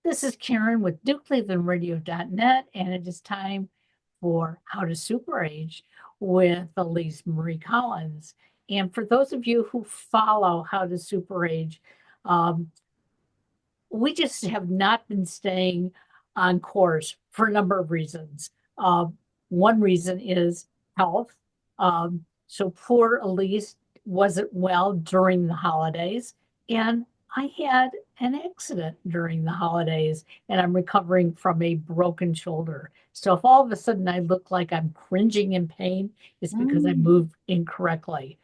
This is Karen with newclevelandradio.net, and it is time for How to Super Age with Elise Marie Collins. And for those of you who follow How to Super Age, um, we just have not been staying on course for a number of reasons. One reason is health. So poor Elise wasn't well during the holidays, and I had an accident during the holidays, and I'm recovering from a broken shoulder. So if all of a sudden I look like I'm cringing in pain, it's because I moved incorrectly.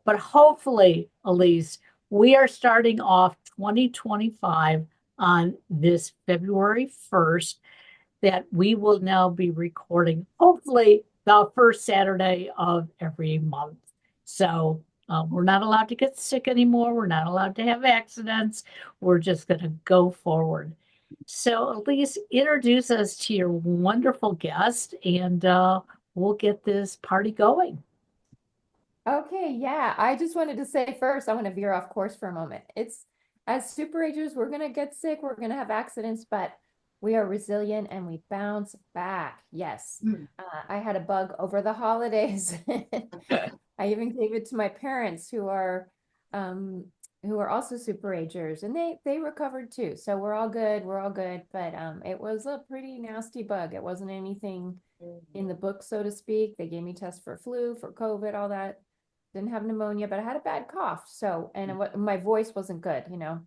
But hopefully, Elise, we are starting off 2025 on this February 1st, that we will now be recording, hopefully, the first Saturday of every month. So we're not allowed to get sick anymore. We're not allowed to have accidents. We're just going to go forward. So, Elise, introduce us to your wonderful guest, and we'll get this party going. Okay, yeah. I just wanted to say first, I want to veer off course for a moment. It's as super agers, we're gonna get sick, we're gonna have accidents, but we are resilient and we bounce back. Yes. I had a bug over the holidays. I even gave it to my parents um who are also super agers and they recovered too. So we're all good, we're all good. But it was a pretty nasty bug. It wasn't anything in the book, so to speak. They gave me tests for flu, for COVID, all that. Didn't have pneumonia, but I had a bad cough. So, and my voice wasn't good, you know.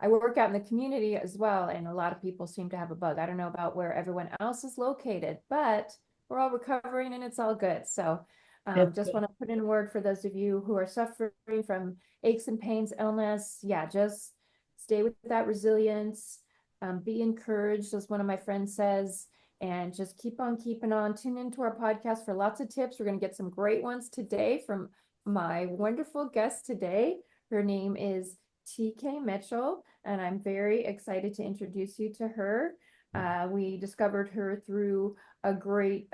I work out in the community as well, and a lot of people seem to have a bug. I don't know about where everyone else is located, but we're all recovering and it's all good. So, That's just good. want to put in a word for those of you who are suffering from aches and pains, illness. Yeah, just stay with that resilience. Be encouraged, as one of my friends says, and just keep on keeping on. Tune into our podcast for lots of tips. We're going to get some great ones today from my wonderful guest today. Her name is T Kari Mitchell, and I'm very excited to introduce you to her. We discovered her through a great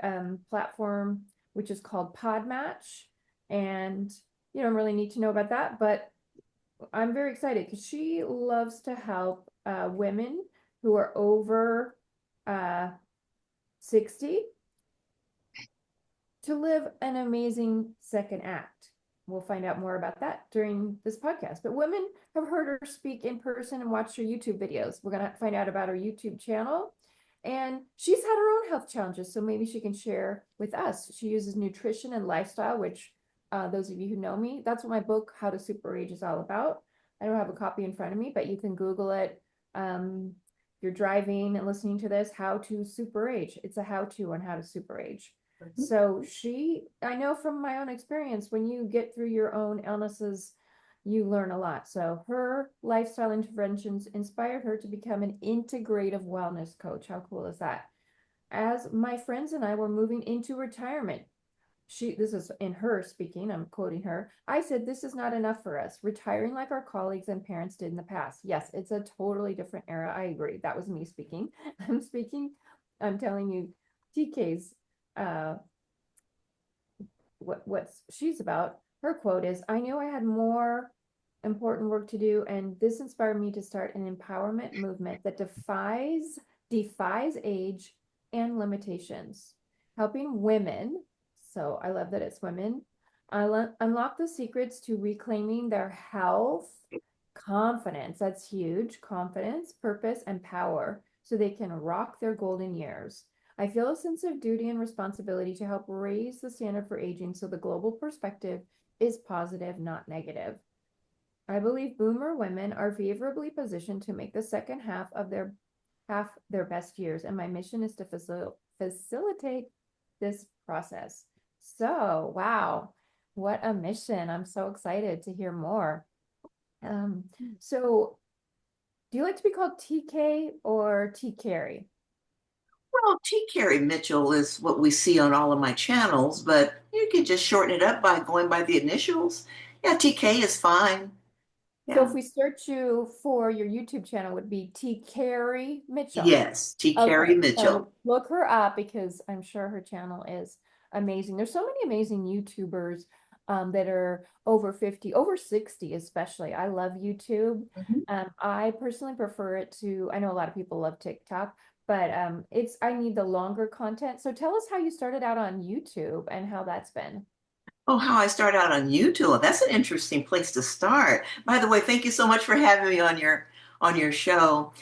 platform, which is called Podmatch. And you don't really need to know about that, but I'm very excited because she loves to help women who are over uh, 60 to live an amazing second act. We'll find out more about that during this podcast. But women have heard her speak in person and watched her YouTube videos. We're going to find out about her YouTube channel. And she's had her own health challenges, so maybe she can share with us. She uses nutrition and lifestyle, which those of you who know me, that's what my book, How to Super Age, is all about. I don't have a copy in front of me, but you can Google it. If you're driving and listening to this, How to Super Age. It's a how-to on how to super age. So I know from my own experience, when you get through your own illnesses, you learn a lot. So her lifestyle interventions inspired her to become an integrative wellness coach. How cool is that? As my friends and I were moving into retirement, this is in her speaking, I'm quoting her. I said, this is not enough for us, retiring like our colleagues and parents did in the past. Yes, it's a totally different era. I agree. That was me speaking. I'm telling you, TK's uh, what she's about. Her quote is, I knew I had more important work to do, and this inspired me to start an empowerment movement that defies age and limitations, helping women. So I love that it's women. Unlock the secrets to reclaiming their health, confidence. That's huge. Confidence, purpose, and power, so they can rock their golden years. I feel a sense of duty and responsibility to help raise the standard for aging so the global perspective is positive, not negative. I believe boomer women are favorably positioned to make the second half their best years, and my mission is to facilitate this process. So, wow, what a mission. I'm so excited to hear more. So do you like to be called TK or T Kari? Well, T Kari Mitchell is what we see on all of my channels, but you can just shorten it up by going by the initials. Yeah, TK is fine. So if Yeah. we search you for your YouTube channel, would be T Kari Mitchell. Yes, T Kari Okay, so Mitchell. look her up because I'm sure her channel is amazing. There's so many amazing YouTubers that are over 50, over 60 especially. I love YouTube. Mhm. I personally prefer it to, I know a lot of people love TikTok, but I need the longer content. So tell us how you started out on YouTube and how that's been. Oh, how I started out on YouTube. That's an interesting place to start. By the way, thank you so much for having me on your show.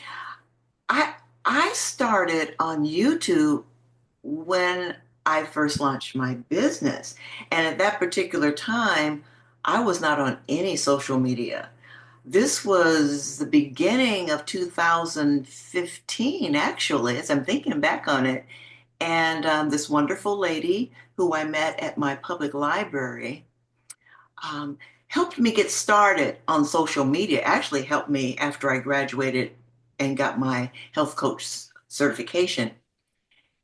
I I started on YouTube when I first launched my business. And at that particular time, I was not on any social media. This was the beginning of 2015, actually, as I'm thinking back on it. And this wonderful lady who I met at my public library um, helped me get started on social media, actually helped me after I graduated and got my health coach certification.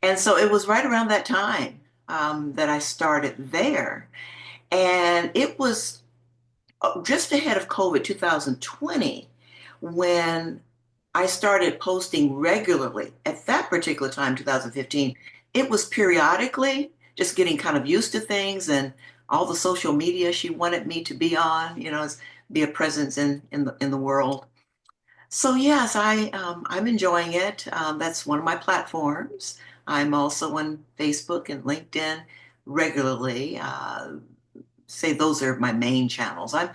And so it was right around that time that I started there. And it was just ahead of COVID 2020 when I started posting regularly. At that particular time, 2015, it was periodically just getting kind of used to things and all the social media she wanted me to be on, be a presence in the world. So yes, I'm enjoying it. That's one of my platforms. I'm also on Facebook and LinkedIn regularly. Say those are my main channels. I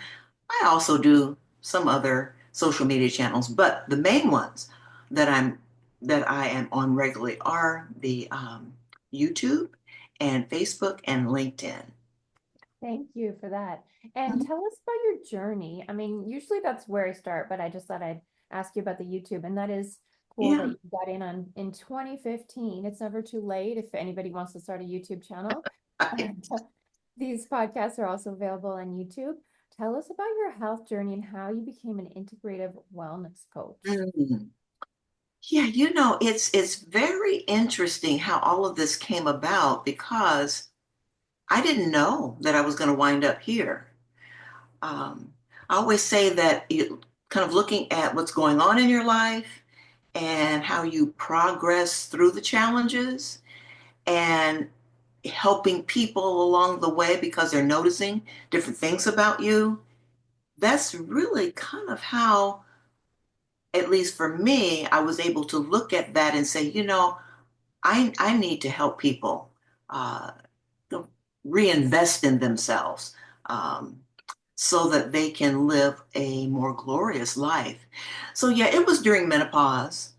also do some other social media channels, but the main ones that I am on regularly are the YouTube and Facebook and LinkedIn. Thank you for that. And tell us about your journey. I mean, usually that's where I start, but I just thought I'd ask you about the YouTube. And that is cool that Yeah. you got in 2015. It's never too late if anybody wants to start a YouTube channel. These podcasts are also available on YouTube. Tell us about your health journey and how you became an integrative wellness coach. Mm. Yeah, it's very interesting how all of this came about because I didn't know that I was going to wind up here. Um, I always say that you kind of looking at what's going on in your life and how you progress through the challenges and helping people along the way because they're noticing different things about you. That's really kind of how, at least for me, I was able to look at that and say, I need to help people uh, reinvest in themselves um, so that they can live a more glorious life. So, yeah, it was during menopause,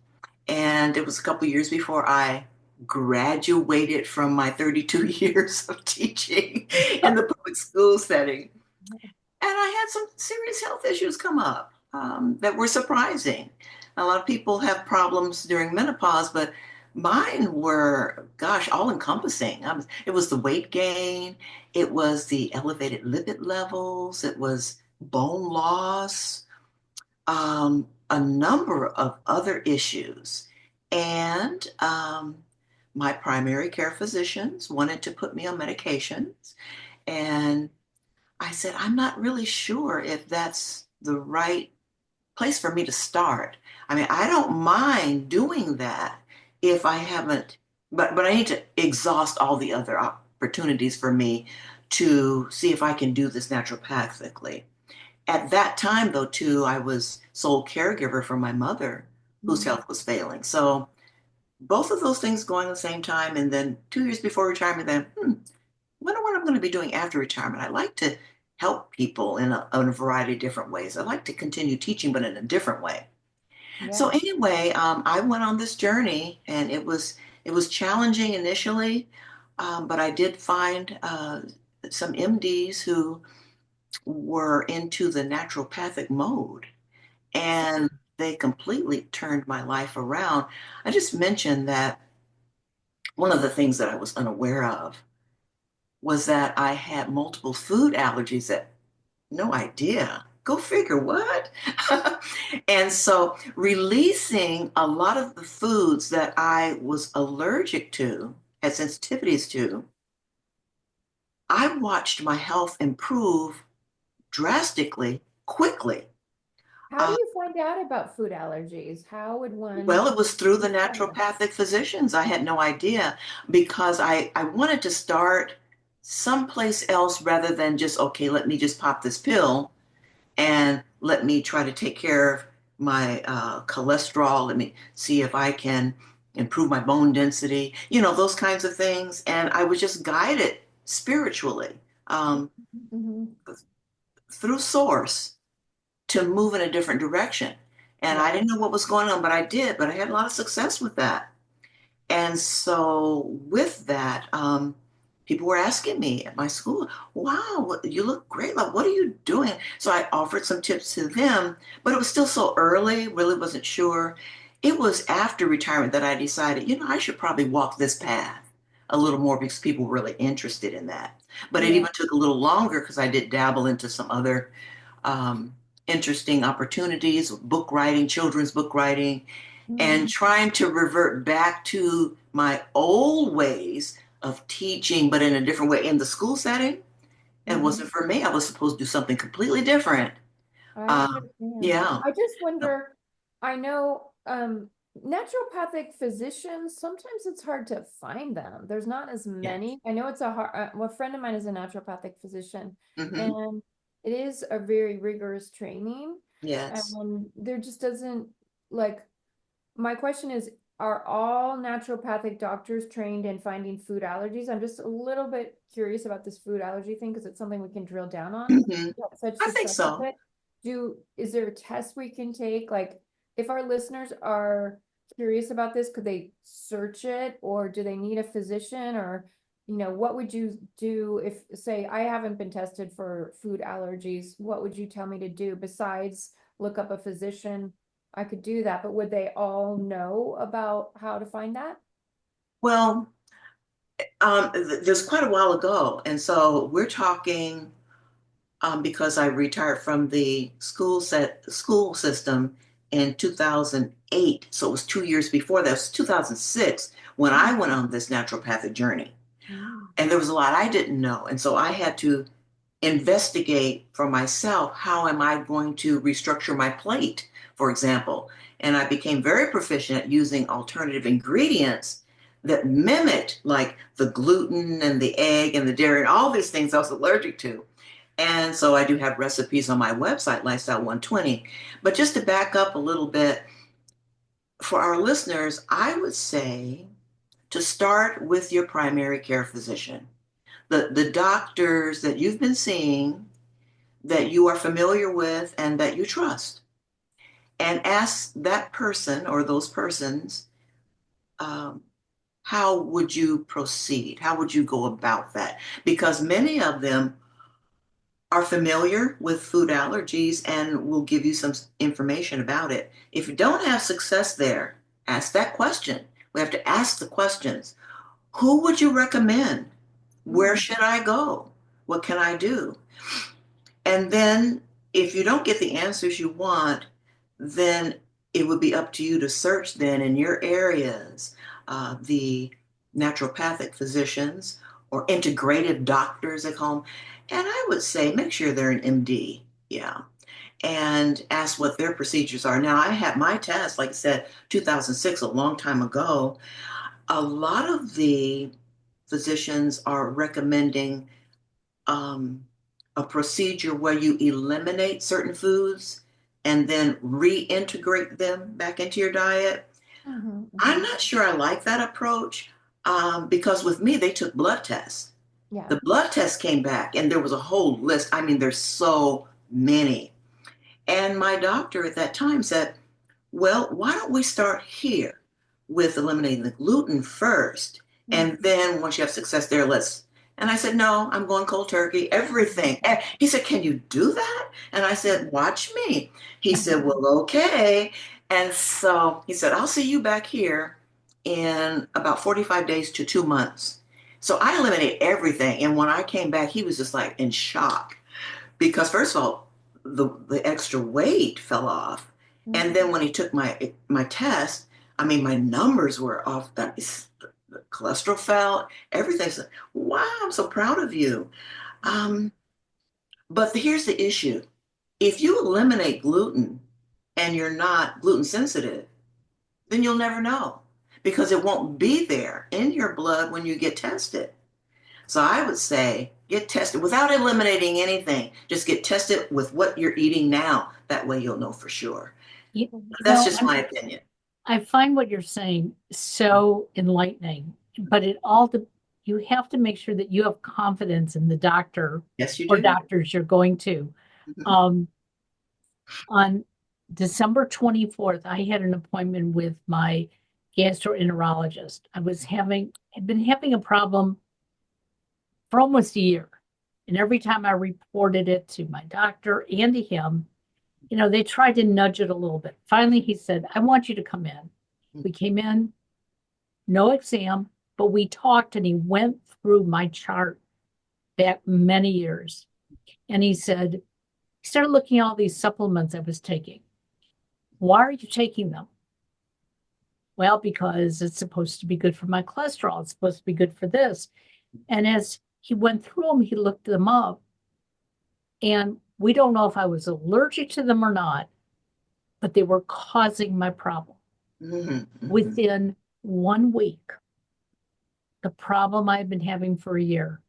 and it was a couple years before I graduated from my 32 years of teaching in the public school setting. And I had some serious health issues come up that were surprising. A lot of people have problems during menopause, but mine were, gosh, all encompassing. It was the weight gain, it was the elevated lipid levels, it was bone loss, a number of other issues. And my primary care physicians wanted to put me on medications. And I said, I'm not really sure if that's the right place for me to start. I mean, I don't mind doing that if I haven't, but I need to exhaust all the other opportunities for me to see if I can do this naturopathically. At that time, though, too, I was sole caregiver for my mother, whose Mm. health was failing. So both of those things going at the same time, and then 2 years before retirement, then wonder what I'm going to be doing after retirement. I like to help people in a variety of different ways. I like to continue teaching, but in a different way. So Yeah. anyway, I went on this journey, and it was challenging initially, but I did find some MDs who were into the naturopathic mode, and they completely turned my life around. I just mentioned that one of the things that I was unaware of was that I had multiple food allergies that no idea. Go figure what? And so releasing a lot of the foods that I was allergic to, had sensitivities to, I watched my health improve drastically, quickly. How do Uh, you find out about food allergies? How would well, one it was through the discover? naturopathic physicians. I had no idea because I wanted to start someplace else rather than just, okay, let me just pop this pill and let me try to take care of my cholesterol. Let me see if I can improve my bone density, those kinds of things. And I was just guided spiritually Mm-hmm. through Source to move in a different direction. And I Right. didn't know what was going on, but I did. But I had a lot of success with that. And so with that, people were asking me at my school, wow, you look great. Like, what are you doing? So I offered some tips to them, but it was still so early, really wasn't sure. It was after retirement that I decided, I should probably walk this path a little more because people were really interested in that. But it Yeah. even took a little longer because I did dabble into some other um, interesting opportunities, book writing, children's book writing, and Mm-hmm. trying to revert back to my old ways of teaching, but in a different way in the school setting. It Mm-hmm. wasn't for me. I was supposed to do something completely different. I Um, understand. yeah. I just wonder, I know naturopathic physicians, sometimes it's hard to find them. There's not as Yes. many. I know it's a hard, well, a friend of mine is a naturopathic physician, Hmm. and it is a very rigorous training. Yes. And there just doesn't, like, my question is, are all naturopathic doctors trained in finding food allergies? I'm just a little bit curious about this food allergy thing because it's something we can drill down on. Hmm. You had such I think success with so. it. Is there a test we can take? Like, if our listeners are curious about this, could they search it, or do they need a physician? Or, what would you do if, say, I haven't been tested for food allergies? What would you tell me to do besides look up a physician? I could do that, but would they all know about how to find that? Well, there's quite a while ago. And so we're talking because I retired from the school system in 2008. So it was 2 years before that. It was 2006 when I went on this naturopathic journey. Mm. And there was a lot I didn't know. And so I had to investigate for myself, how am I going to restructure my plate, for example. And I became very proficient at using alternative ingredients that mimicked like the gluten and the egg and the dairy and all these things I was allergic to. And so I do have recipes on my website, Lifestyle 120. But just to back up a little bit, for our listeners, I would say to start with your primary care physician, the doctors that you've been seeing, that you are familiar with, and that you trust. And ask that person or those persons, um, how would you proceed? How would you go about that? Because many of them are familiar with food allergies and will give you some information about it. If you don't have success there, ask that question. We have to ask the questions. Who would you recommend? Where Mm. should I go? What can I do? And then if you don't get the answers you want, then it would be up to you to search then in your areas, the naturopathic physicians or integrative doctors at home. And I would say make sure they're an MD. Yeah. And ask what their procedures are. Now, I had my test, like I said, 2006, a long time ago. A lot of the physicians are recommending um, a procedure where you eliminate certain foods and then reintegrate them back into your diet. Mhm, I'm mhm. not sure I like that approach because with me, they took blood tests. Yeah. The blood test came back and there was a whole list. I mean, there's so many. And my doctor at that time said, well, why don't we start here with eliminating the gluten first? And Mhm. then once you have success there, let's. And I said, no, I'm going cold turkey, everything. And he said, can you do that? And I said, watch me. He said, well, okay. And so he said, I'll see you back here in about 45 days to 2 months. So I eliminated everything. And when I came back, he was just like in shock because first of all, the extra weight fell off, and then Mhm. when he took my test, I mean my numbers were off. That is, the cholesterol fell, everything. So, wow, I'm so proud of you. Mhm. Um, but here's the issue: if you eliminate gluten and you're not gluten sensitive, then you'll never know because it won't be there in your blood when you get tested. So I would say get tested without eliminating anything. Just get tested with what you're eating now. That way you'll know for sure. You, That's just my opinion. I find what you're saying so enlightening, but you have to make sure that you have confidence in the doctor Yes, you or do. doctors you're going to. Mhm. Um, on December 24th, I had an appointment with my gastroenterologist. Had been having a problem for almost a year. And every time I reported it to my doctor and to him, they tried to nudge it a little bit. Finally, he said, I want you to come in. We came in, no exam, but we talked and he went through my chart back many years. And he started looking at all these supplements I was taking. Why are you taking them? Well, because it's supposed to be good for my cholesterol. It's supposed to be good for this. And as he went through them, he looked them up. And we don't know if I was allergic to them or not, but they were causing my problem. Mhm. Within 1 week, the problem I've been having for a year,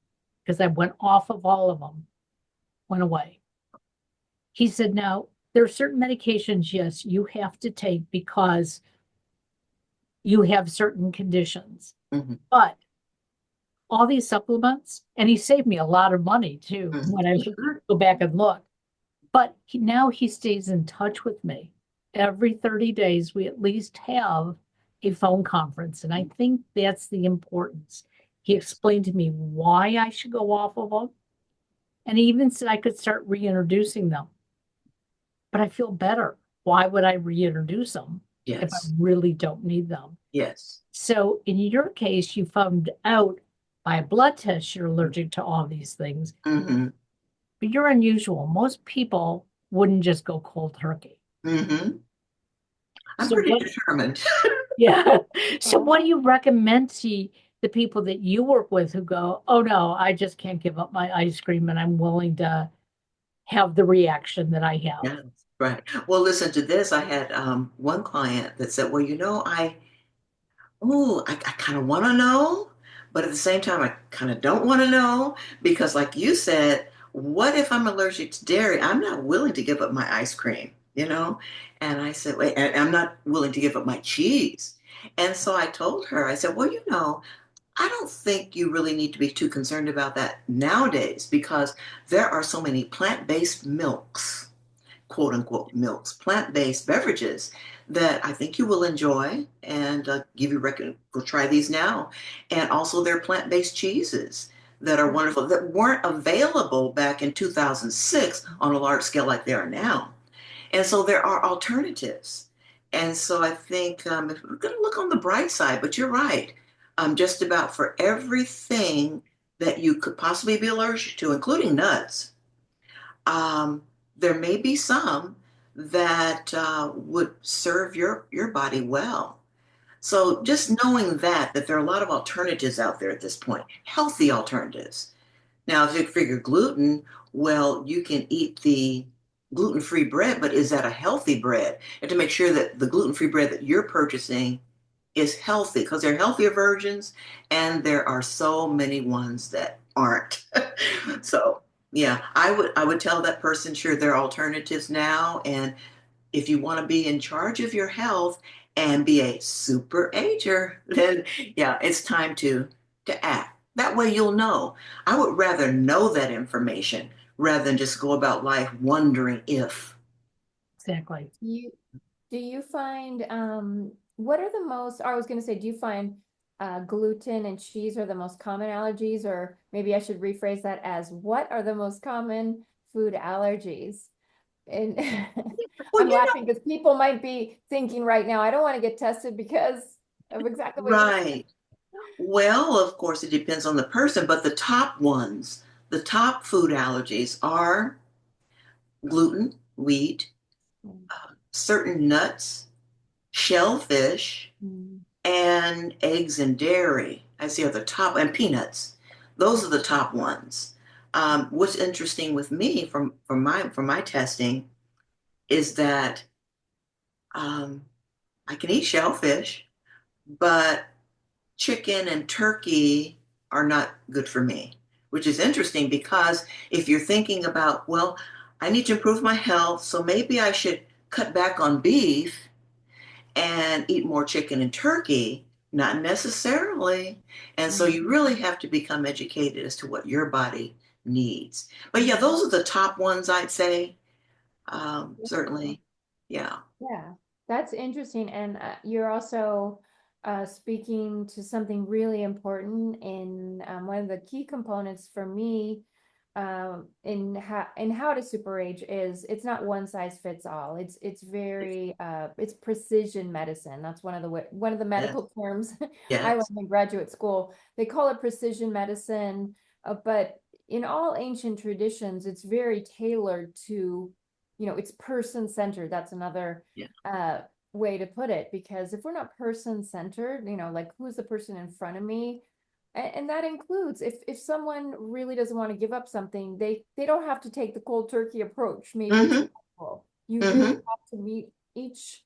because I went off of all of them, went away. He said, now, there are certain medications, yes, you have to take because you have certain conditions. Mhm. But all these supplements, and he saved me a lot of money too Mhm. when I Sure. go back and look. But now he stays in touch with me. Every 30 days, we at least have a phone conference. And I think that's the importance. He explained to me why I should go off of them. And he even said I could start reintroducing them. But I feel better. Why would I reintroduce them if I Yes. really don't need them? Yes. So in your case, you found out by a blood test you're allergic to all these things, Hmm. but you're unusual. Most people wouldn't just go cold turkey. Hmm. I'm So pretty what, determined. yeah. So Oh, what do you recommend to the people that you work with who go, oh no, I just can't give up my ice cream and I'm willing to have the reaction that I have? Yeah, right. Well, listen to this. I had one client that said, well, I kind of want to know, but at the same time, I kind of don't want to know because, like you said, what if I'm allergic to dairy? I'm not willing to give up my ice cream, you know? And I said, wait, and I'm not willing to give up my cheese. And so I told her, I said, well, I don't think you really need to be too concerned about that nowadays because there are so many plant-based milks, quote unquote milks, plant-based beverages that I think you will enjoy and give you go try these now. And also there are plant-based cheeses that are wonderful that weren't available back in 2006 on a large scale like they are now. And so there are alternatives. And so I think if we're going to look on the bright side, but you're right, just about for everything that you could possibly be allergic to, including nuts, um, there may be some that would serve your body well. So just knowing that there are a lot of alternatives out there at this point, healthy alternatives. Now, if you figure gluten, well, you can eat the gluten-free bread, but is that a healthy bread? And to make sure that the gluten-free bread that you're purchasing is healthy, because there are healthier versions, and there are so many ones that aren't. So, yeah, I would tell that person, sure, there are alternatives now, and if you want to be in charge of your health and be a super ager, then yeah, it's time to act. That way you'll know. I would rather know that information rather than just go about life wondering if. Exactly. you do you find what are the most, I was going to say, do you find gluten and cheese are the most common allergies, or maybe I should rephrase that as what are the most common food allergies? And Well, I'm laughing because people might be thinking right now, I don't want to get tested because of exactly what you said. right. Well, of course, it depends on the person, but the top food allergies are gluten, wheat, certain nuts, shellfish, Mm. and eggs and dairy. I see are the top, and peanuts. Those are the top ones. What's interesting with me from my testing is that um, I can eat shellfish, but chicken and turkey. are not good for me, which is interesting because if you're thinking about, well, I need to improve my health, so maybe I should cut back on beef and eat more chicken and turkey, not necessarily. And so you really have to become educated as to what your body needs. But yeah, those are the top ones I'd say. Certainly, yeah. Yeah, that's interesting. And you're also speaking to something really important in one of the key components for me in how to super age is it's not one size fits all. It's very it's precision medicine. That's one of the Yes, medical terms I learned yes, in graduate school. They call it precision medicine, but in all ancient traditions, it's very tailored to, it's person centered. That's another yeah. uh way to put it, because if we're not person centered, like who's the person in front of me, and that includes if someone really doesn't want to give up something, they don't have to take the cold turkey approach. Maybe it's Mm-hmm, helpful. You really mm-hmm. have to meet each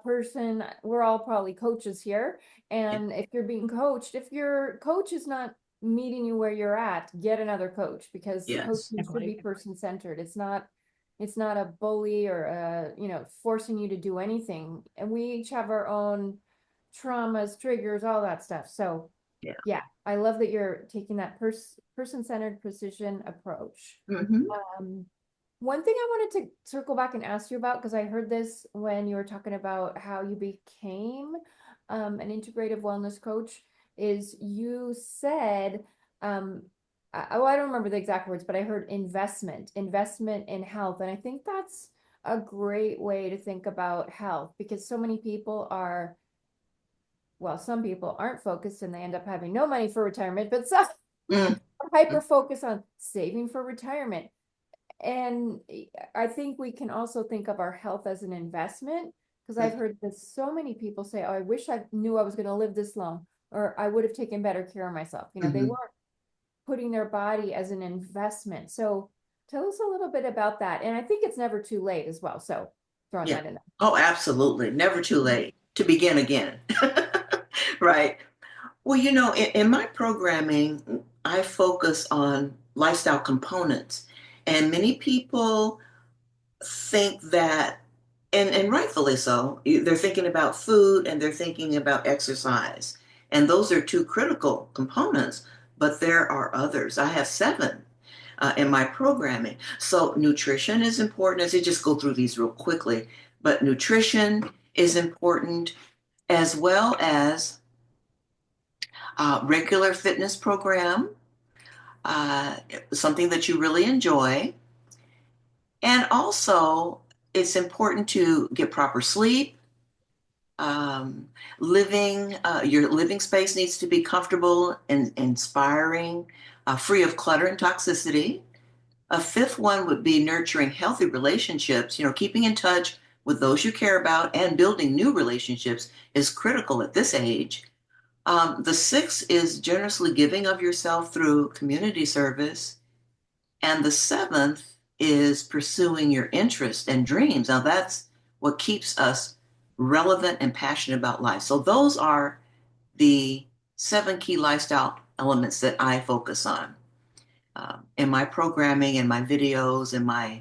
person. We're all probably coaches here, Yeah, and if you're being coached, if your coach is not meeting you where you're at, get another coach, because yes. coaching should be Exactly. person centered. It's not a bully or forcing you to do anything. And we each have our own traumas, triggers, all that stuff. So Yeah. yeah, I love that you're taking that person-centered precision approach. Mm-hmm. Um, One thing I wanted to circle back and ask you about, because I heard this when you were talking about how you became an integrative wellness coach, is you said, I don't remember the exact words, but I heard investment in health. And I think that's a great way to think about health, because so many people are, well, some people aren't focused and they end up having no money for retirement, but some Mm-hmm. are hyper focused on saving for retirement. And I think we can also think of our health as an investment, because I've heard this so many people say, "Oh, I wish I knew I was going to live this long, or I would have taken better care of myself." They Mm-hmm. weren't putting their body as an investment. So tell us a little bit about that. And I think it's never too late as well. So throwing Yeah. that in Oh, absolutely. Never too there. late to begin again. Right. Well, in my programming, I focus on lifestyle components. And many people think that, and rightfully so, they're thinking about food and they're thinking about exercise. And those are two critical components, but there are others. I have seven in my programming. So nutrition is important, as I just go through these real quickly, but nutrition is important as well as regular fitness program, uh, something that you really enjoy. And also, it's important to get proper sleep. Your living space needs to be comfortable and inspiring, free of clutter and toxicity. A fifth one would be nurturing healthy relationships. Keeping in touch with those you care about and building new relationships is critical at this age. The sixth is generously giving of yourself through community service. And the seventh is pursuing your interests and dreams. Now, that's what keeps us relevant and passionate about life. So, those are the seven key lifestyle elements that I focus on in my programming and my videos and my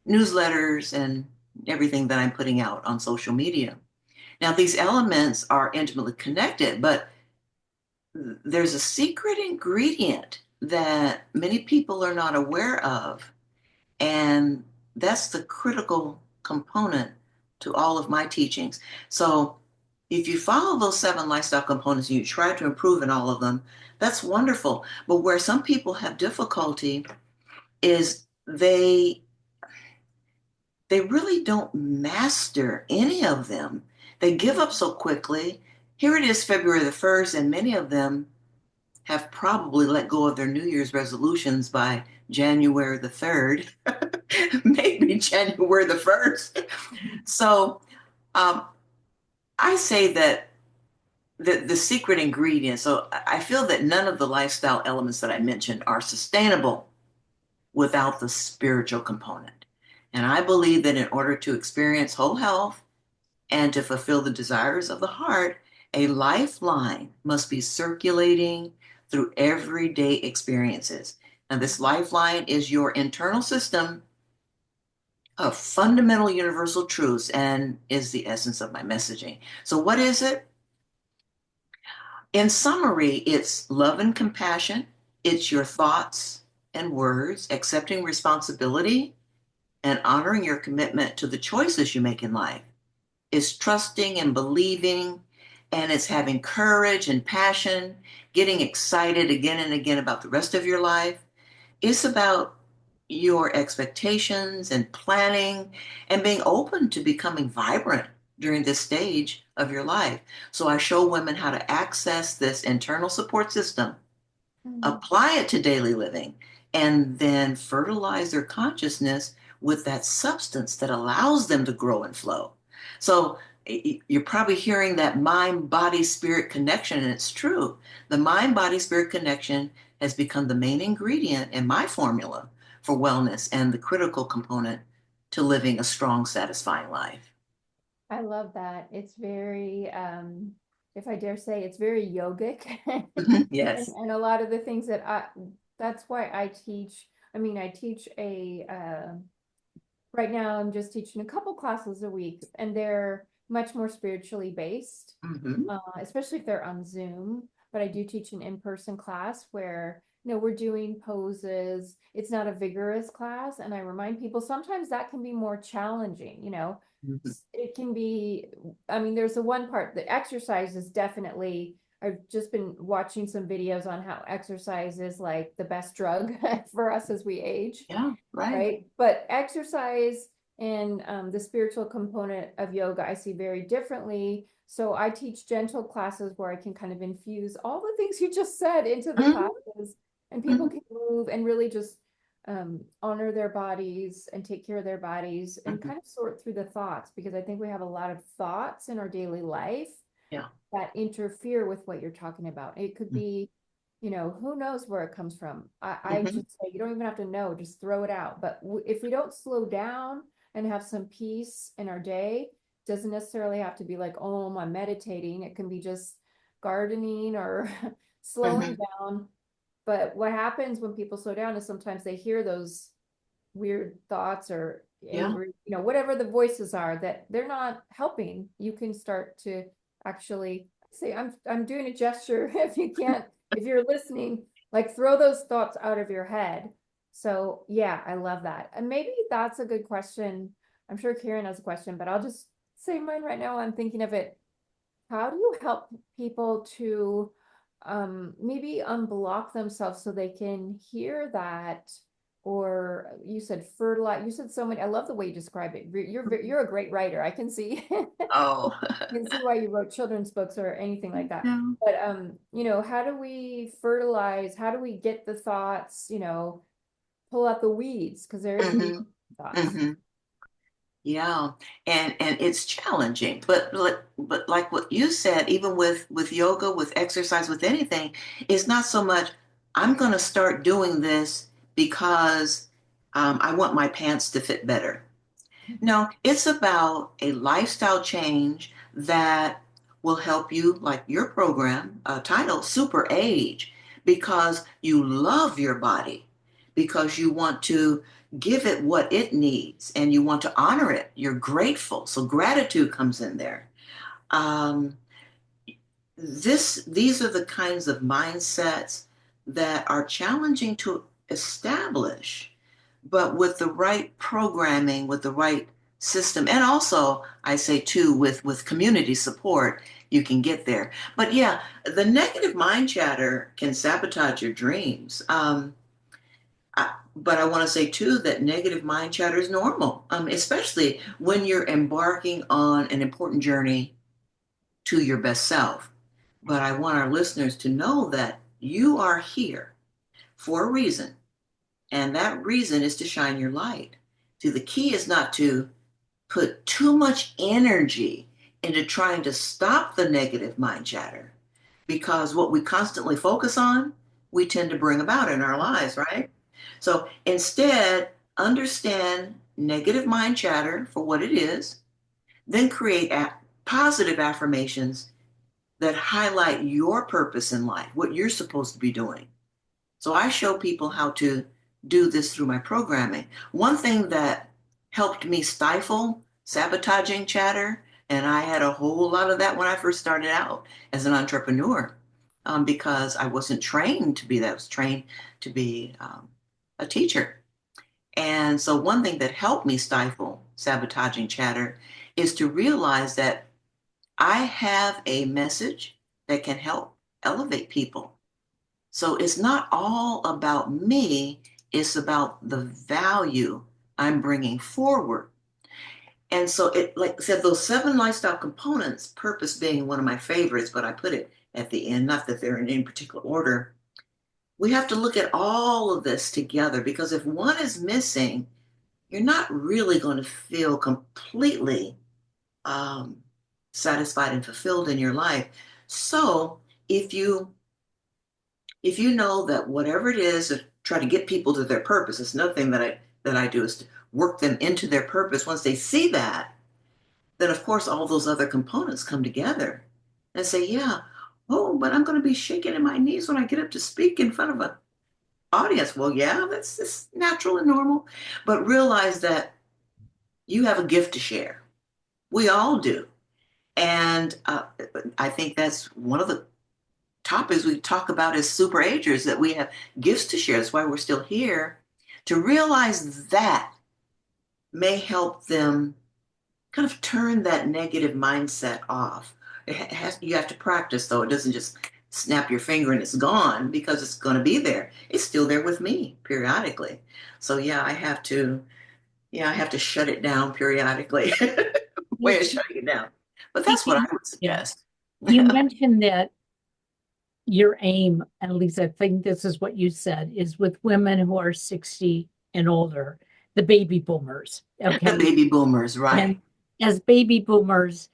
newsletters and everything that I'm putting out on social media. Now, these elements are intimately connected, but there's a secret ingredient that many people are not aware of, and that's the critical component to all of my teachings. So if you follow those seven lifestyle components and you try to improve in all of them, that's wonderful. But where some people have difficulty is they really don't master any of them. They give up so quickly. Here it is, February the 1st, and many of them have probably let go of their New Year's resolutions by January the 3rd, maybe January the 1st. So um, I say that the secret ingredient, so I feel that none of the lifestyle elements that I mentioned are sustainable without the spiritual component. And I believe that in order to experience whole health and to fulfill the desires of the heart, a lifeline must be circulating through everyday experiences. Now, this lifeline is your internal system of fundamental universal truths and is the essence of my messaging. So, what is it? In summary, it's love and compassion, it's your thoughts and words, accepting responsibility, and honoring your commitment to the choices you make in life. It's trusting and believing, and it's having courage and passion, getting excited again and again about the rest of your life. It's about your expectations and planning and being open to becoming vibrant during this stage of your life. So I show women how to access this internal support system, apply it to daily living, and then fertilize their consciousness with that substance that allows them to grow and flow. So you're probably hearing that mind, body, spirit connection, and it's true. The mind, body, spirit connection has become the main ingredient in my formula for wellness and the critical component to living a strong, satisfying life. I love that. It's very, if I dare say, it's very yogic. Yes. And a lot of the things that's why I teach. I mean, I teach right now I'm just teaching a couple classes a week, and they're much more spiritually based, especially if they're on Zoom. But I do teach an in-person class where, we're doing poses. It's not a vigorous class. And I remind people sometimes that can be more challenging, It can be, I mean, there's the one part, the exercise is definitely, I've just been watching some videos on how exercise is like the best drug for us as we age. Yeah, right. Right. But exercise and the spiritual component of yoga, I see very differently. So I teach gentle classes where I can kind of infuse all the things you just said into the classes, and people can move and really just honor their bodies and take care of their bodies and kind of sort through the thoughts, because I think we have a lot of thoughts in our daily life that interfere with what you're talking about. It could be, who knows where it comes from. I just say, you don't even have to know, just throw it out. But if we don't slow down and have some peace in our day, doesn't necessarily have to be like, oh, I'm meditating. It can be just gardening or slowing down. But what happens when people slow down is sometimes they hear those weird thoughts or angry, whatever the voices are that they're not helping. You can start to actually say, I'm doing a gesture. If you can't, if you're listening, like throw those thoughts out of your head. So yeah, I love that. And maybe that's a good question. I'm sure Karen has a question, but I'll just say mine right now. I'm thinking of it. How do you help people to maybe unblock themselves so they can hear that? Or you said fertilize, you said so many, I love the way you describe it. You're a great writer. I can see. Oh. I can see why you wrote children's books or anything like that. Yeah. But how do we fertilize? How do we get the thoughts, pull out the weeds? Because there is thoughts. Yeah, and it's challenging, but like what you said, even with yoga, with exercise, with anything, it's not so much I'm going to start doing this because I want my pants to fit better. No, it's about a lifestyle change that will help you, like your program title, Super Age, because you love your body, because you want to give it what it needs and you want to honor it. You're grateful. So gratitude comes in there. Um, these are the kinds of mindsets that are challenging to establish, but with the right programming, with the right system, and also I say too, with community support, you can get there. But yeah, the negative mind chatter can sabotage your dreams. But I want to say too that negative mind chatter is normal, especially when you're embarking on an important journey to your best self. But I want our listeners to know that you are here for a reason, and that reason is to shine your light. See, the key is not to put too much energy into trying to stop the negative mind chatter, because what we constantly focus on, we tend to bring about in our lives, right? So instead, understand negative mind chatter for what it is, then create positive affirmations that highlight your purpose in life, what you're supposed to be doing. So I show people how to do this through my programming. One thing that helped me stifle sabotaging chatter, and I had a whole lot of that when I first started out as an entrepreneur, because I wasn't trained to be that. I was trained to be a teacher. And so one thing that helped me stifle sabotaging chatter is to realize that I have a message that can help elevate people. So it's not all about me, it's about the value I'm bringing forward. And so it, like I said, those 7 lifestyle components, purpose being one of my favorites, but I put it at the end, not that they're in any particular order. We have to look at all of this together, because if one is missing, you're not really going to feel completely um, satisfied and fulfilled in your life. So if you know that whatever it is to try to get people to their purpose, it's another thing that I do is to work them into their purpose. Once they see that, then of course all those other components come together and say, yeah, oh, but I'm going to be shaking in my knees when I get up to speak in front of an audience. Well, yeah, that's just natural and normal, but realize that you have a gift to share. We all do. And I think that's one of the topics we talk about as super agers, that we have gifts to share. That's why we're still here. To realize that may help them kind of turn that negative mindset off. You have to practice, though. It doesn't just snap your finger and it's gone, because it's going to be there. It's still there with me periodically. So yeah, I have to shut it down periodically. Way of shutting it down. But that's what I would Yeah. suggest. You mentioned that your aim, at least I think this is what you said, is with women who are 60 and older, the baby boomers. The Okay. baby boomers, right. And as baby boomers,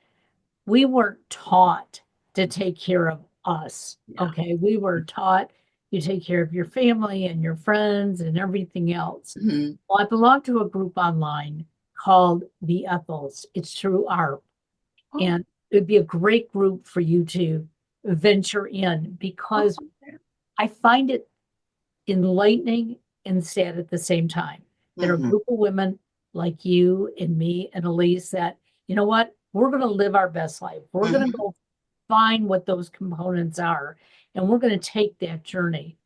we weren't taught to take care of us. Yeah. Okay. We were taught you take care of your family and your friends and everything else. Mm-hmm. Well, I belong to a group online called The Ethels. It's through ARP. Oh. And it would be a great group for you to venture in, because I find it enlightening and sad at the same time. There are a group of women like you and me and Elise that, you know what, we're going to live our best life. We're going to go find what those components are, and we're going to take that journey.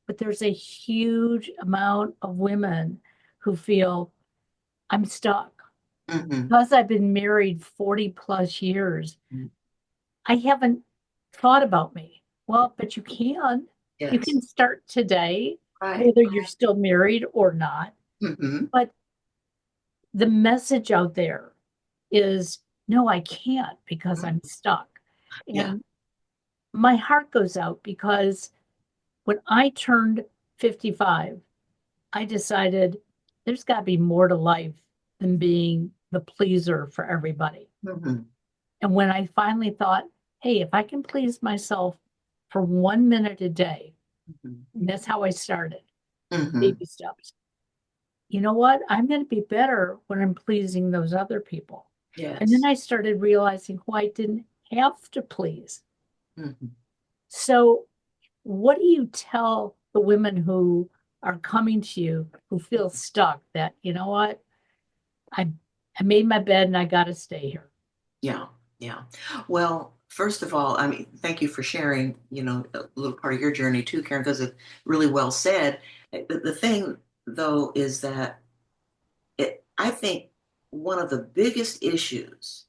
But there's a huge amount of women who feel I'm stuck. Because I've been married 40 plus years, I haven't thought about me. Well, but you can. Yes. You can start today, Right. whether you're still married or not. But the message out there is, no, I can't, because I'm stuck. And my heart goes out, because when I turned 55, I decided there's got to be more to life than being the pleaser for everybody. And when I finally thought, hey, if I can please myself for 1 minute a day, and that's how I started, baby steps. You know what? I'm going to be better when I'm pleasing those other people. Yes. And then I started realizing who I didn't have to please. So what do you tell the women who are coming to you who feel stuck, that, you know what, I made my bed and I got to stay here? Yeah. Well, first of all, I mean, thank you for sharing, a little part of your journey too, Karen, because it's really well said. The thing, though, is that I think one of the biggest issues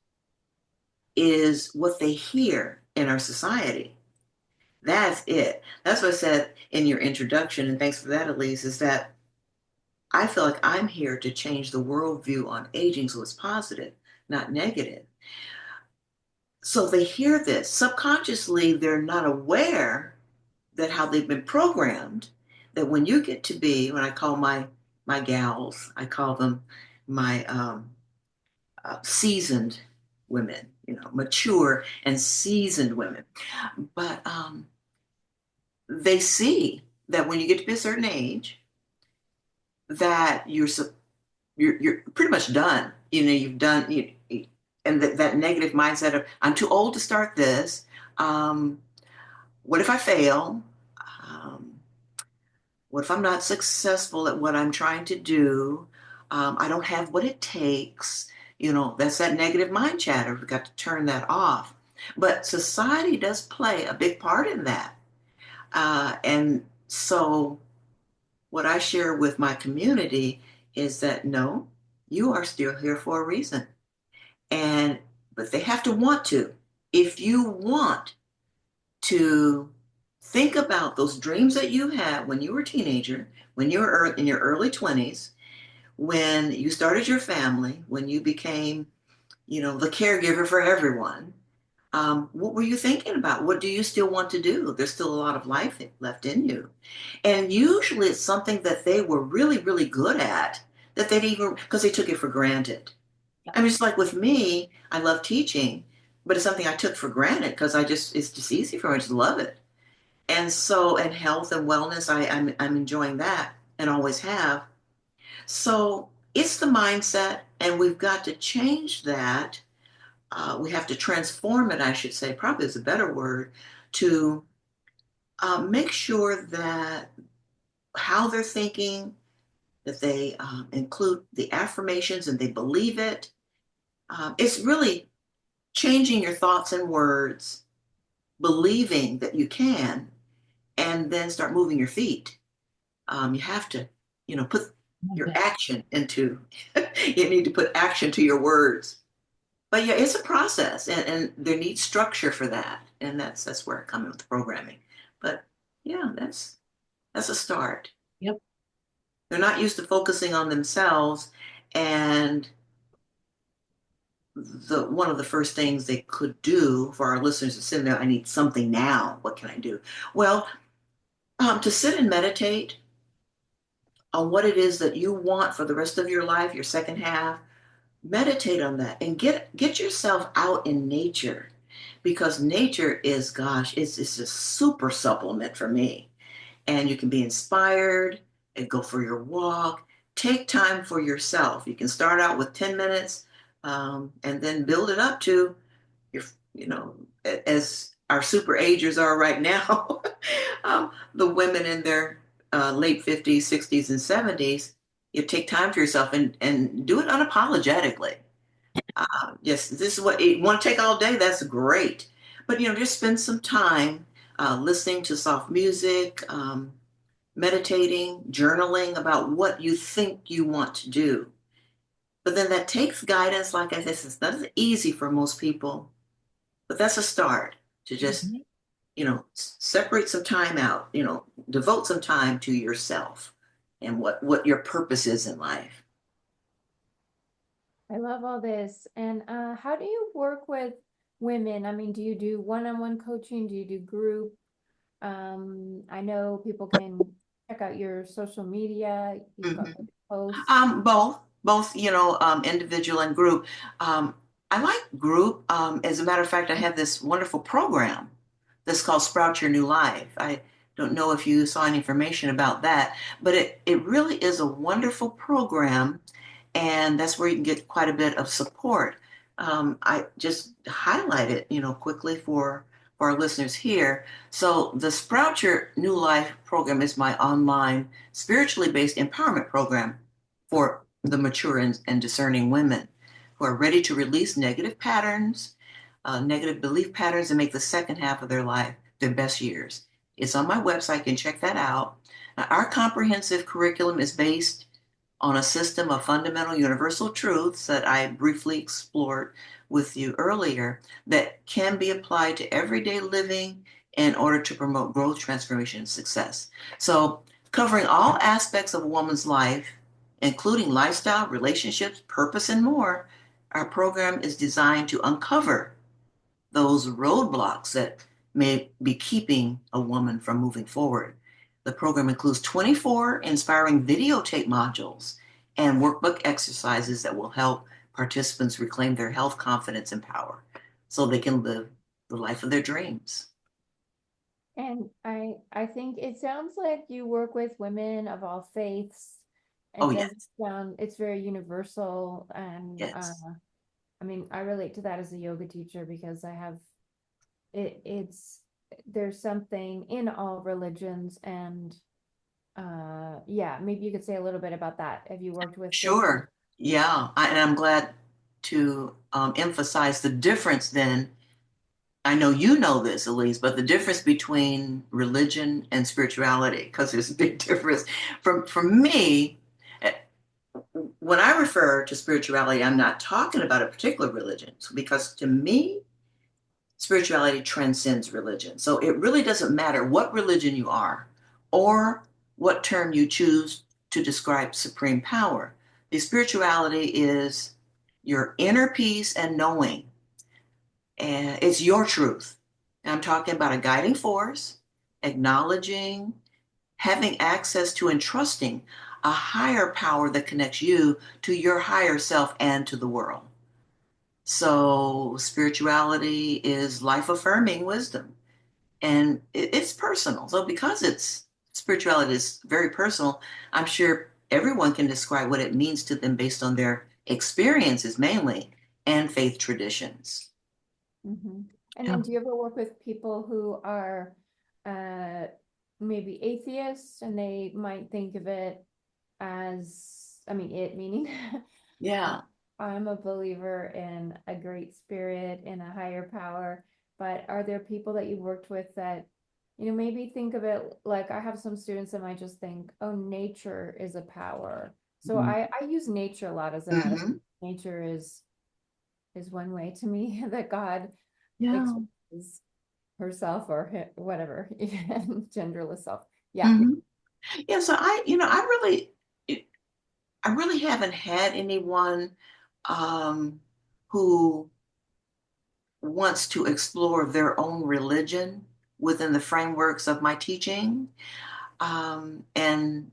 is what they hear in our society. That's it. That's what I said in your introduction, and thanks for that, Elise, is that I feel like I'm here to change the worldview on aging so it's positive, not negative. So they hear this. Subconsciously, they're not aware that how they've been programmed, that when you get to be, when I call my gals, I call them my seasoned women, mature and seasoned women. But they see that when you get to be a certain age, that you're pretty much done. You've done. and that negative mindset of, I'm too old to start this. What if I fail? Um, what if I'm not successful at what I'm trying to do? I don't have what it takes. That's that negative mind chatter. We've got to turn that off. But society does play a big part in that. And so, what I share with my community is that no, you are still here for a reason. But they have to want to. If you want to think about those dreams that you had when you were a teenager, when you were in your early 20s, when you started your family, when you became, the caregiver for everyone, what were you thinking about? What do you still want to do? There's still a lot of life left in you. And usually it's something that they were really, really good at that they'd even, because they took it for granted. I mean, it's like with me, I love teaching, but it's something I took for granted because it's just easy for me. I just love it. And so, and health and wellness, I'm enjoying that and always have. So it's the mindset, and we've got to change that. We have to transform it, I should say, probably is a better word, to make sure that how they're thinking, that they include the affirmations and they believe it. It's really changing your thoughts and words, believing that you can, and then start moving your feet. You have to, put your action into, you need to put action to your words. But yeah, it's a process, and there needs structure for that. And that's where I come in with the programming. But yeah, that's a start. Yep. They're not used to focusing on themselves, and one of the first things they could do for our listeners is sit there, I need something now. What can I do? Well, to sit and meditate on what it is that you want for the rest of your life, your second half, meditate on that and get yourself out in nature, because nature is, gosh, it's a super supplement for me. And you can be inspired and go for your walk. Take time for yourself. You can start out with 10 minutes, and then build it up to your, as our super agers are right now, the women in their late 50s, 60s, and 70s, you take time for yourself and do it unapologetically. Yes, this is what you want to take all day. That's great. But, just spend some time listening to soft music, meditating, journaling about what you think you want to do. But then that takes guidance. Like I said, it's not easy for most people, but that's a start to just, separate some time out, devote some time to yourself and what your purpose is in life. I love all this. And how do you work with women? I mean, do you do one-on-one coaching? Do you do group? I know people can check out your social media. You've got good posts. Both, individual and group. I like group. As a matter of fact, I have this wonderful program that's called Sprout Your New Life. I don't know if you saw any information about that, but it really is a wonderful program, and that's where you can get quite a bit of support. I just highlight it, quickly for our listeners here. So the Sprout Your New Life program is my online spiritually based empowerment program for the mature and discerning women who are ready to release negative patterns, negative belief patterns, and make the second half of their life their best years. It's on my website. You can check that out. Now, our comprehensive curriculum is based on a system of fundamental universal truths that I briefly explored with you earlier that can be applied to everyday living in order to promote growth, transformation, and success. So, covering all aspects of a woman's life, including lifestyle, relationships, purpose, and more, our program is designed to uncover those roadblocks that may be keeping a woman from moving forward. The program includes 24 inspiring videotape modules and workbook exercises that will help participants reclaim their health, confidence, and power so they can live the life of their dreams. And I think it sounds like you work with women of all faiths. It Oh, doesn't yes. sound, it's very universal, and Yes. I mean, I relate to that as a yoga teacher because I have there's something in all religions, and yeah, maybe you could say a little bit about that. Have you worked with this? Sure. Yeah. And I'm glad to emphasize the difference then. I know you know this, Elise, but the difference between religion and spirituality, because there's a big difference. For me, eh, when I refer to spirituality, I'm not talking about a particular religion. So because to me, spirituality transcends religion. So it really doesn't matter what religion you are or what term you choose to describe supreme power. The spirituality is your inner peace and knowing, and it's your truth. And I'm talking about a guiding force, acknowledging, having access to, and trusting a higher power that connects you to your higher self and to the world. So, spirituality is life affirming wisdom, and it's personal. So, because it's spirituality is very personal, I'm sure everyone can describe what it means to them based on their experiences mainly and faith traditions. Mm-hmm. And Yeah. then do you ever work with people who are uh, maybe atheists, and they might think of it as, I mean, it meaning Yeah. I'm a believer in a great spirit, in a higher power, but are there people that you worked with that, maybe think of it like, I have some students that might just think, oh, nature is a power. So I use nature a lot as a metaphor. Mm-hmm. Nature is one way to me that God Yeah. expresses herself or whatever, genderless self. Yeah. Mm-hmm. Yeah. So I really haven't had anyone um, who wants to explore their own religion within the frameworks of my teaching. And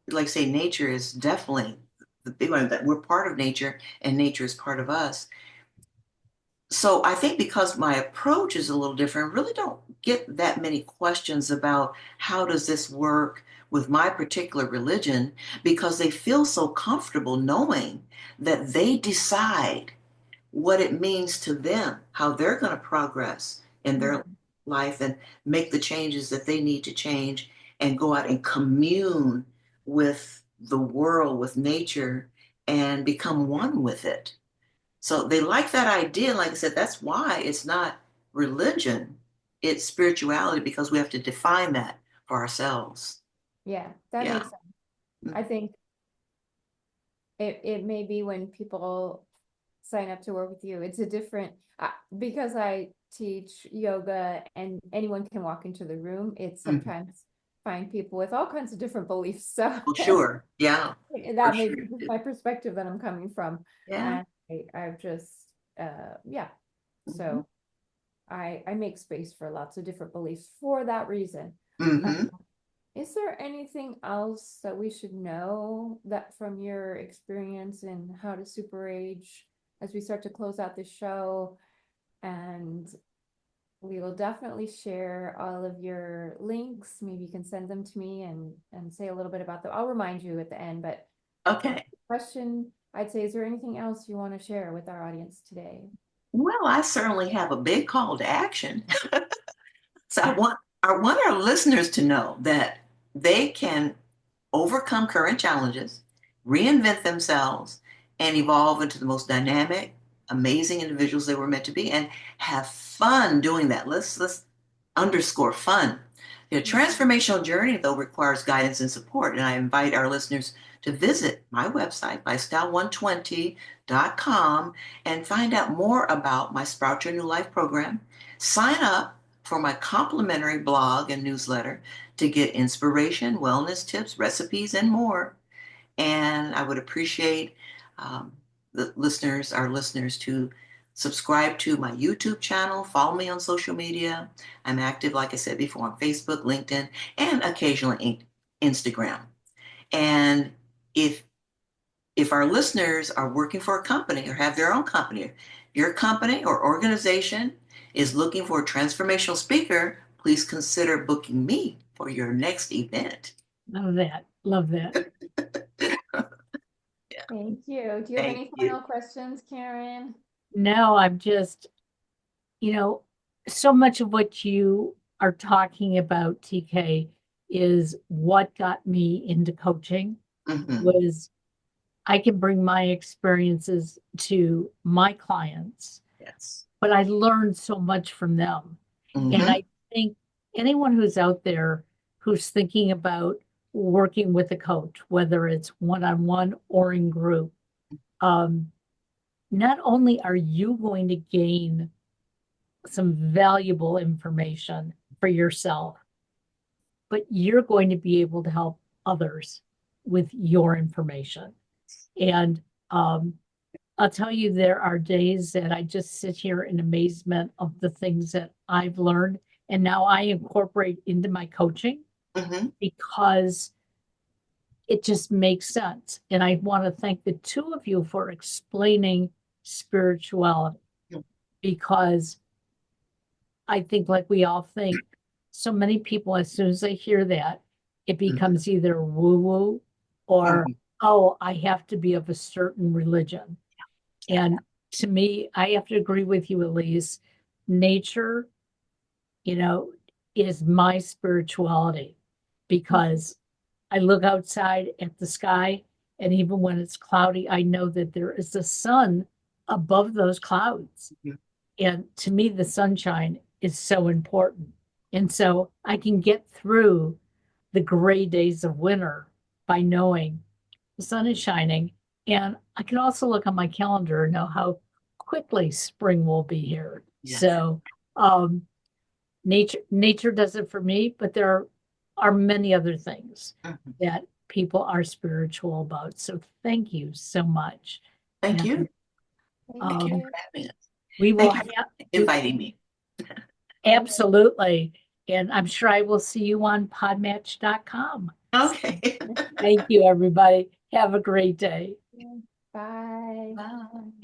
like I say, nature is definitely the big one, that we're part of nature and nature is part of us. So I think because my approach is a little different, I really don't get that many questions about how does this work with my particular religion, because they feel so comfortable knowing that they decide what it means to them, how they're going to progress in their Mhm. life and make the changes that they need to change and go out and commune with the world, with nature, and become one with it. So they like that idea. Like I said, that's why it's not religion, it's spirituality, because we have to define that for ourselves. Yeah, that Yeah. makes sense. I think it may be when people sign up to work with you, it's a different, because I teach yoga and anyone can walk into the room, it's Mhm. sometimes find people with all kinds of different beliefs. So Oh, sure. Yeah, for that may sure. be just my perspective that I'm coming from. Yeah. And I've just, yeah. Hmm. So I make space for lots of different beliefs for that reason. Uh, Hmm. is there anything else that we should know that from your experience in how to super age as we start to close out the show? And we will definitely share all of your links. Maybe you can send them to me and say a little bit about them. I'll remind you at the end, but Okay. question I'd say, is there anything else you want to share with our audience today? Well, I certainly have a big call to action. So I want our listeners to know that they can overcome current challenges, reinvent themselves, and evolve into the most dynamic, amazing individuals they were meant to be, and have fun doing that. Let's underscore fun. The transformational journey, though, requires guidance and support, and I invite our listeners to visit my website, lifestyle120.com, and find out more about my Sprout Your New Life program. Sign up for my complimentary blog and newsletter to get inspiration, wellness tips, recipes, and more. And I would appreciate um, our listeners, to subscribe to my YouTube channel, follow me on social media. I'm active, like I said before, on Facebook, LinkedIn, and occasionally Instagram. And if our listeners are working for a company or have their own company, your company or organization is looking for a transformational speaker, please consider booking me for your next event. Love that. Love that. Yeah, Thank you. Do you have thank any you. final questions, Karen? No, I'm just, so much of what you are talking about, TK, is what got me into coaching Hmm. was I can bring my experiences to my clients, Yes. but I learned so much from them. And Hmm. I think anyone who's out there who's thinking about working with a coach, whether it's one-on-one or in group, um, not only are you going to gain some valuable information for yourself, but you're going to be able to help others with your information. And um, I'll tell you, there are days that I just sit here in amazement of the things that I've learned. And now I incorporate into my coaching Hmm. because it just makes sense. And I want to thank the two of you for explaining spirituality because I think, like we all think, so many people, as soon as they hear that, it becomes either woo woo or, Hmm. oh, I have to be of a certain religion. And to me, I have to agree with you, Elise. Nature, you know, is my spirituality because I look outside at the sky, and even when it's cloudy, I know that there is a sun above those clouds. And to me, the sunshine is so important. And so I can get through the gray days of winter by knowing the sun is shining. And I can also look on my calendar and know how quickly spring will be here. Yes. So um, nature does it for me, but there are many other things Mhm. that people are spiritual about. So thank you so much. Thank And you. Thank Thank you um, for you. having us. we will Thank you have for inviting me. absolutely. And I'm sure I will see you on podmatch.com. Okay. Thank you, everybody. Have a great day. Bye. Bye.